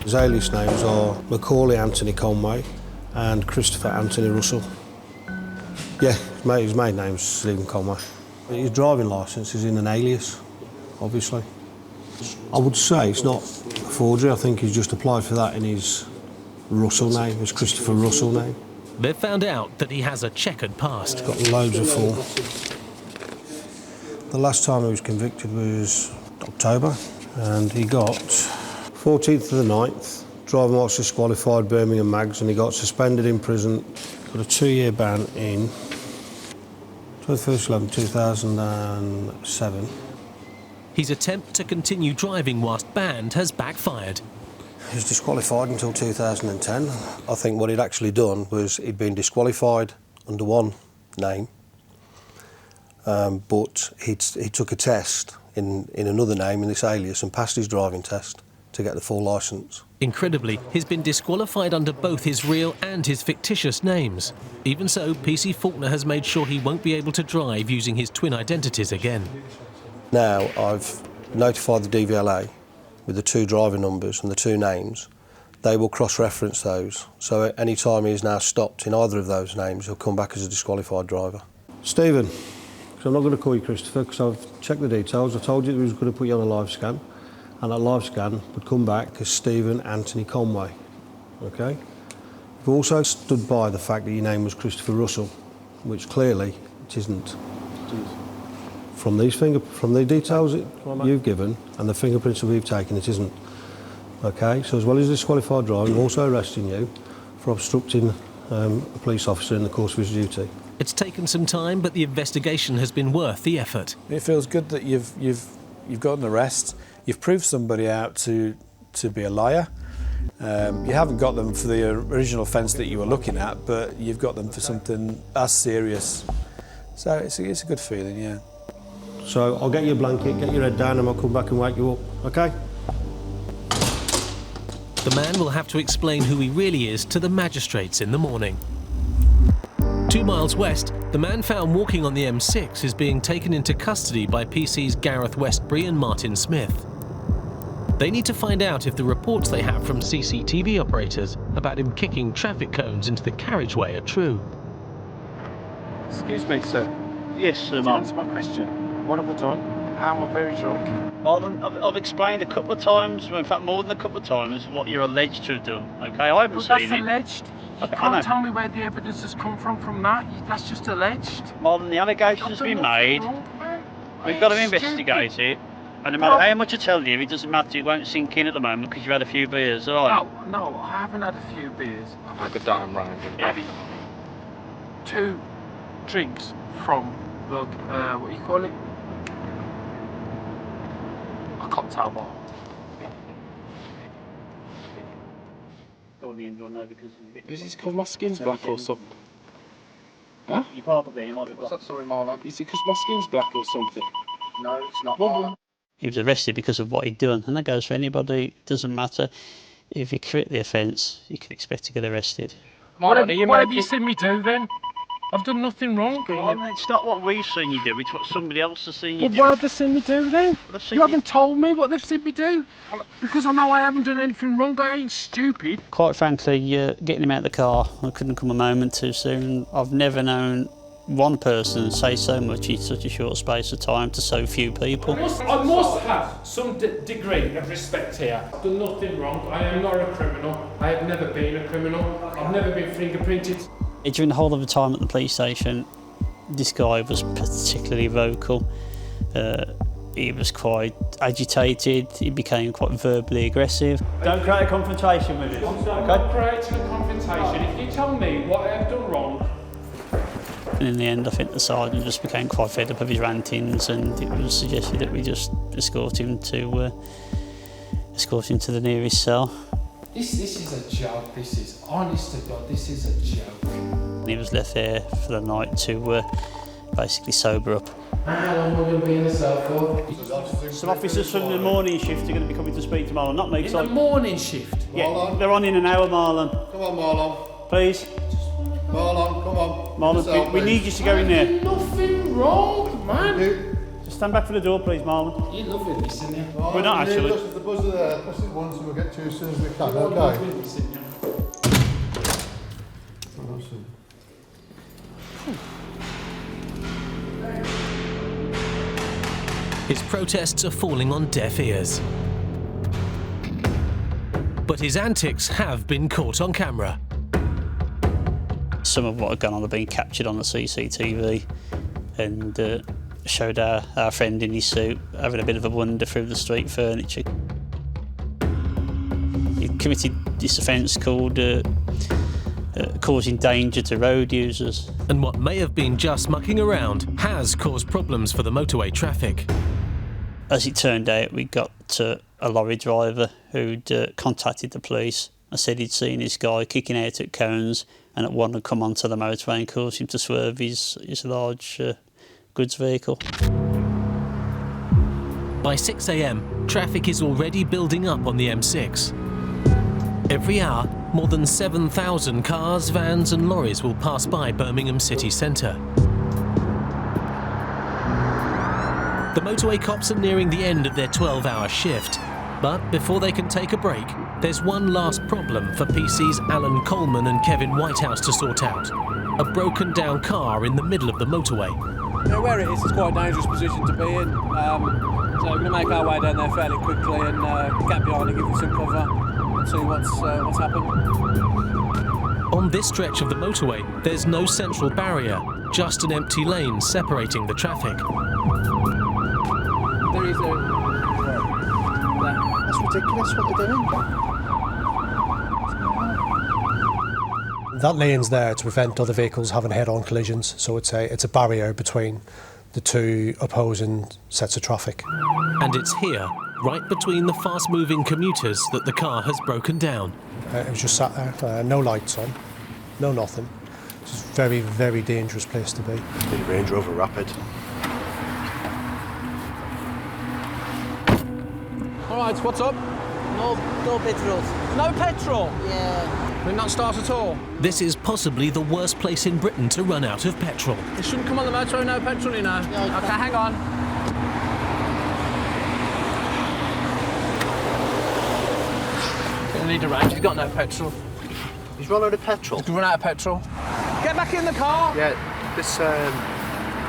His alias names are Macaulay Anthony Conway and Christopher Anthony Russell. Yeah, his main name's Stephen Conway. His driving licence is in an alias, obviously. I would say it's not a forgery. I think he's just applied for that in his Russell name, his Christopher Russell name. They've found out that he has a checkered past. He's got loads of form. The last time he was convicted was October, and he got 14th of the 9th, driving whilst disqualified, Birmingham Mags, and he got suspended in prison, got a 2-year ban in 21/11/2007. His attempt to continue driving whilst banned has backfired. He was disqualified until 2010. I think what he'd actually done was he'd been disqualified under one name, but he took a test in another name, in this alias, and passed his driving test to get the full licence. Incredibly, he's been disqualified under both his real and his fictitious names. Even so, PC Faulkner has made sure he won't be able to drive using his twin identities again. Now I've notified the DVLA with the 2 driving numbers and the 2 names. They will cross-reference those, so any time he is now stopped in either of those names, he'll come back as a disqualified driver. Stephen, because I'm not going to call you Christopher because I've checked the details. I told you that we was going to put you on a live scan, and that live scan would come back as Stephen Anthony Conway. Okay? You've also stood by the fact that your name was Christopher Russell, which clearly it isn't. From the details that you've given and the fingerprints that we've taken, it isn't. Okay, so as well as disqualified driving, we're also arresting you for obstructing a police officer in the course of his duty. It's taken some time, but the investigation has been worth the effort. It feels good that you've you've got an arrest, you've proved somebody out to be a liar. You haven't got them for the original offence that you were looking at, but you've got them for something as serious. So it's a good feeling, yeah. So I'll get you a blanket, get your head down, and I'll come back and wake you up, okay? The man will have to explain who he really is to the magistrates in the morning. 2 miles west, the man found walking on the M6 is being taken into custody by PC's Gareth Westbury and Martin Smith. They need to find out if the reports they have from CCTV operators about him kicking traffic cones into the carriageway are true. Excuse me, sir. Yes, sir, Can you Martin. answer my question? What have I done? How am I very drunk? Martin, I've explained a couple of times, well, in fact more than a couple of times, what you're alleged to have done. Okay, I haven't Well, seen that's it. alleged. You Okay, I can't know. tell me where the evidence has come from that. That's just alleged. Martin, the allegations have been made. We've got to investigate it. And no matter how much I tell you, it doesn't matter, it won't sink in at the moment because you've had a few beers, alright? No, I haven't had a few beers. I've had Look at that, I'm round. maybe 2 drinks from the, what do you call it? A cocktail bar. Is this because my skin's black or something? Huh? You probably might be What's that story, Marlon? Is it because my skin's black or something? No, it's not. Well, He was arrested because of what he'd done, and that goes for anybody. It doesn't matter. If you commit the offence, you can expect to get arrested. what have you seen me do then? I've done nothing wrong. Well, it's not what we've seen you do, it's what somebody else has seen you Well, do. what have they seen me do then? They've seen You haven't told me what they've seen me do. Because I know I haven't done anything wrong. I ain't stupid. Quite frankly, getting him out of the car, I couldn't come a moment too soon. I've never known one person say so much in such a short space of time to so few people. I must have some degree of respect here. I've done nothing wrong. I am not a criminal. I have never been a criminal. I've never been fingerprinted. During the whole of the time at the police station, this guy was particularly vocal. He was quite agitated. He became quite verbally aggressive. Don't create a confrontation with him. I'm not creating a confrontation. If you tell me what I have done wrong. And in the end, I think the sergeant just became quite fed up of his rantings, and it was suggested that we just escort him to the nearest cell. This is a joke. This is, honest to God, this is a joke. And he was left there for the night to basically sober up. How long are we going to be in the cell for? Some officers from the morning shift are going to be coming to speak to Marlon, not me. In the morning shift? Yeah, they're on in an hour, Marlon. Come on, Marlon. Please. Marlon, come on. Marlon, we need you to go in there. There's nothing wrong, man. Just stand back for the door, please, Marlon. You're loving this, isn't you? We're not actually. The buzzer there. Press it once and we'll get to you as soon as we can, You're okay? loving this, isn't you? His protests are falling on deaf ears. But his antics have been caught on camera. Some of what had gone on had been captured on the CCTV and showed our friend in his suit having a bit of a wander through the street furniture. He committed this offence called causing danger to road users. And what may have been just mucking around has caused problems for the motorway traffic. As it turned out, we got a lorry driver who'd contacted the police and said he'd seen this guy kicking out at cones and at one had come onto the motorway and caused him to swerve his large goods vehicle. By 6 a.m, traffic is already building up on the M6. Every hour, more than 7,000 cars, vans and lorries will pass by Birmingham city centre. The motorway cops are nearing the end of their 12-hour shift. But before they can take a break, there's one last problem for PC's Alan Coleman and Kevin Whitehouse to sort out. A broken down car in the middle of the motorway. Yeah, where it is, it's quite a dangerous position to be in. So we're going to make our way down there fairly quickly and get behind and give it some cover and see what's happened. On this stretch of the motorway, there's no central barrier, just an empty lane separating the traffic. There is That's ridiculous what they're doing. That lane's there to prevent other vehicles having head-on collisions, so it's a barrier between the two opposing sets of traffic. And it's here, right between the fast-moving commuters, that the car has broken down. It was just sat there, no lights on, no nothing. It's a very, very dangerous place to be. The Range Rover Rapid. All right, what's up? No petrol. No petrol? Yeah. Will not start at all? This is possibly the worst place in Britain to run out of petrol. You shouldn't come on the motorway, no petrol, you know. Yeah, okay, hang on. Gonna need a range, you've got no petrol. He's run out of petrol? He's run out of petrol. Get back in the car! Yeah, this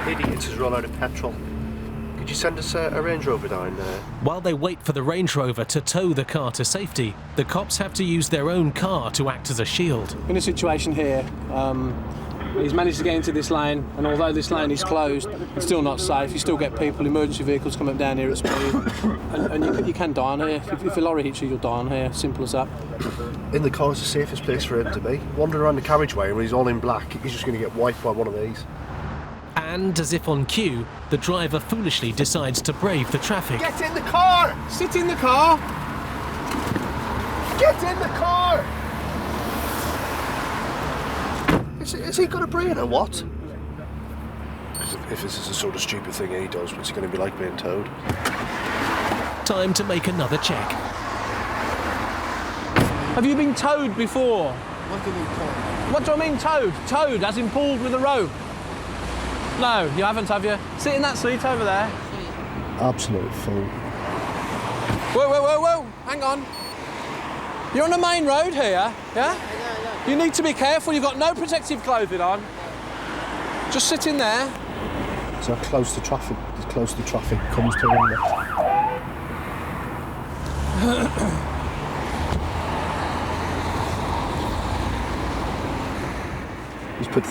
idiot has run out of petrol. Could you send us a Range Rover down there? While they wait for the Range Rover to tow the car to safety, the cops have to use their own car to act as a shield. In a situation here, he's managed to get into this lane, and although this lane is closed, it's still not safe. You still get people, emergency vehicles come up down here at speed, and you can die on here. If a lorry hits you, you'll die on here. Simple as that. In the car is the safest place for him to be. Wandering around the carriageway when he's all in black, he's just going to get wiped by one of these. And, as if on cue, the driver foolishly decides to brave the traffic. Get in the car! Sit in the car! Get in the car! Is he got a brain or what? If this is the sort of stupid thing he does, what's it going to be like being towed? Time to make another check. Have you been towed before? What do you mean towed? What do I mean towed? Towed, as in pulled with a rope? No, you haven't, have you? Sit in that seat over there. Absolute fool. Whoa, whoa, whoa, whoa! Hang on. You're on the main road here, yeah? You need to be careful. You've got no protective clothing on. Just sit in there. So close to traffic, as close to traffic comes to him. He's put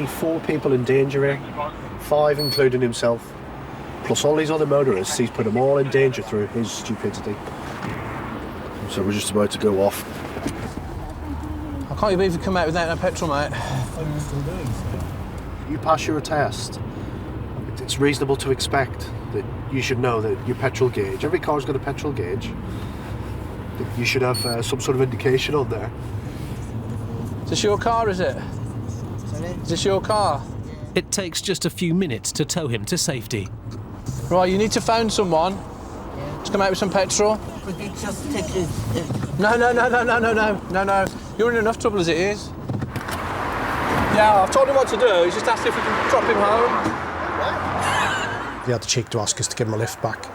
four people in danger here, 5 including himself, plus all these other motorists. He's put them all in danger through his stupidity. So we're just about to go off. I can't believe you come out without no petrol, mate. You pass your test. It's reasonable to expect that you should know that your petrol gauge, every car's got a petrol gauge, that you should have some sort of indication on there. Is this your car, is it? Is this your car? It takes just a few minutes to tow him to safety. Right, you need to phone someone to come out with some petrol. Could you just take it? No. You're in enough trouble as it is. Yeah, I've told him what to do. He's just asked if we can drop him home. He had the cheek to ask us to give him a lift back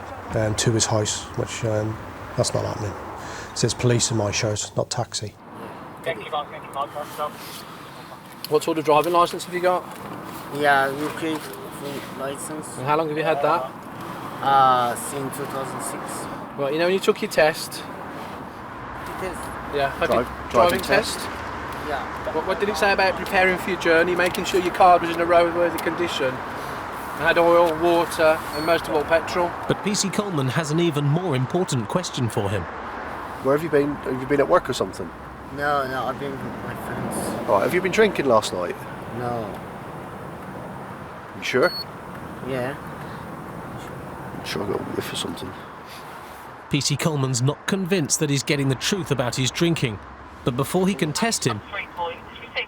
to his house, which that's not happening. It says police in my shirt, not taxi. What sort of driving licence have you got? Yeah, UK full license. And how long have you had that? Since 2006. Right, you know when you took your test? Yeah, driving test? Yeah. What did it say about preparing for your journey, making sure your car was in a roadworthy condition, and had oil, water, and most of all petrol? But PC Coleman has an even more important question for him. Where have you been? Have you been at work or something? No, I've been with my friends. Right, have you been drinking last night? No. You sure? Yeah. Sure I got a whiff or something. PC Coleman's not convinced that he's getting the truth about his drinking, but before he can test him,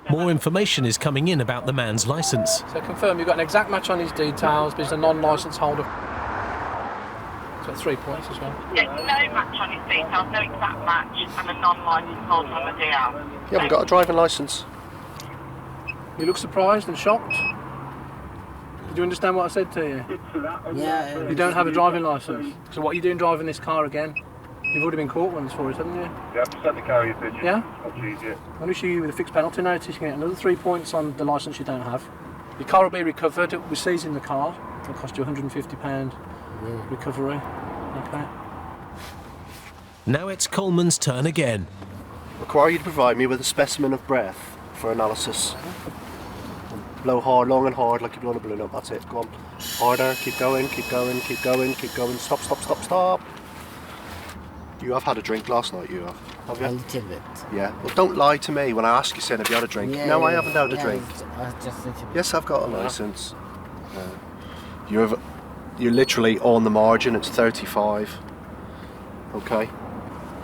more information is coming in about the man's licence. So confirm you've got an exact match on his details, but he's a non-licence holder. So 3 points as well. Yeah, no match on his details, no exact match, and a non-licensed holder on the DL. You haven't got a driving licence. You look surprised and shocked. Did you understand what I said to you? Yeah. You don't have a driving licence. So what are you doing driving this car again? You've already been caught once for it, haven't you? Yeah, I've sent the carrier pigeon. Yeah? I'll choose it. I'll issue you with a fixed penalty notice. You can get another 3 points on the licence you don't have. Your car will be recovered. We're seizing the car. It'll cost you £150 recovery. Okay. Now it's Coleman's turn again. Require you to provide me with a specimen of breath for analysis. Blow hard, long and hard, like you're blowing a balloon up. That's it. Go on. Harder. Keep going. Keep going. Keep going. Keep going. Stop. Stop. Stop. Stop. You have had a drink last night. You have you? A little bit. Yeah. Well, don't lie to me when I ask you, saying, have you had a drink? Yeah, no, I haven't had a drink. Just a little bit. Yes, I've got a licence. You're literally on the margin. It's 35. Okay,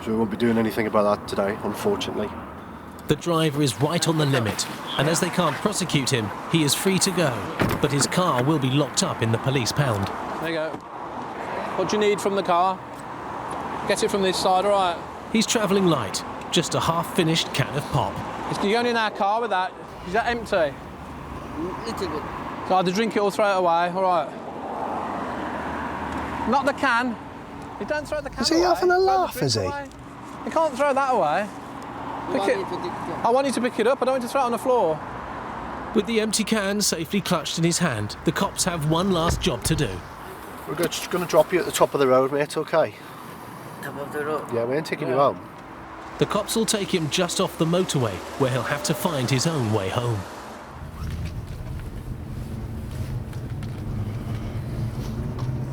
so we won't be doing anything about that today, unfortunately. The driver is right on the limit, and as they can't prosecute him, he is free to go. But his car will be locked up in the police pound. There you go. What do you need from the car? Get it from this side, all right? He's travelling light, just a half-finished can of pop. You're going in our car with that. Is that empty? Little bit. So either drink it or throw it away, all right? Not the can. You don't throw the can away. Is he having a laugh, is he? You can't throw that away. I want you to pick it up. I don't want you to throw it on the floor. With the empty can safely clutched in his hand, the cops have one last job to do. We're just going to drop you at the top of the road, mate, okay? Top of the road? Yeah, we ain't taking you home. The cops will take him just off the motorway, where he'll have to find his own way home.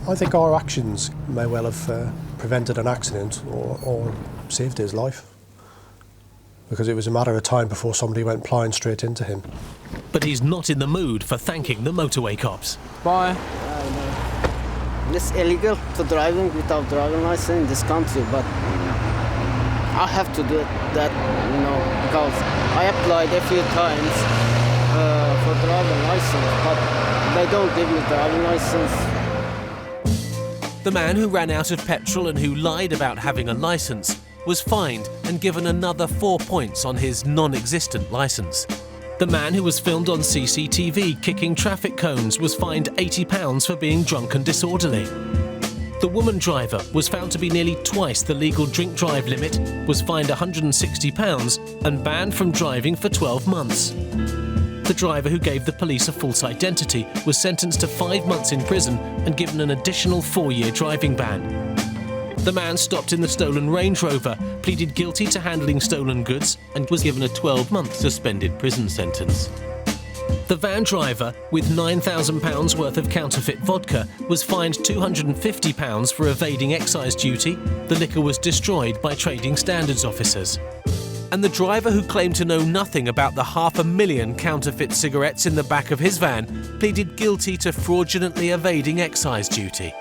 I think our actions may well have prevented an accident or saved his life. Because it was a matter of time before somebody went flying straight into him. But he's not in the mood for thanking the motorway cops. Bye. It's illegal to driving without driving license in this country, but I have to do that, because I applied a few times for driving license, but they don't give me driving license. The man who ran out of petrol and who lied about having a license was fined and given another 4 points on his non-existent license. The man who was filmed on CCTV kicking traffic cones was fined £80 for being drunk and disorderly. The woman driver was found to be nearly twice the legal drink drive limit, was fined £160 and banned from driving for 12 months. The driver who gave the police a false identity was sentenced to 5 months in prison and given an additional 4-year driving ban. The man stopped in the stolen Range Rover, pleaded guilty to handling stolen goods and was given a 12-month suspended prison sentence. The van driver, with £9,000 worth of counterfeit vodka, was fined £250 for evading excise duty. The liquor was destroyed by trading standards officers. And the driver who claimed to know nothing about the 500,000 counterfeit cigarettes in the back of his van pleaded guilty to fraudulently evading excise duty.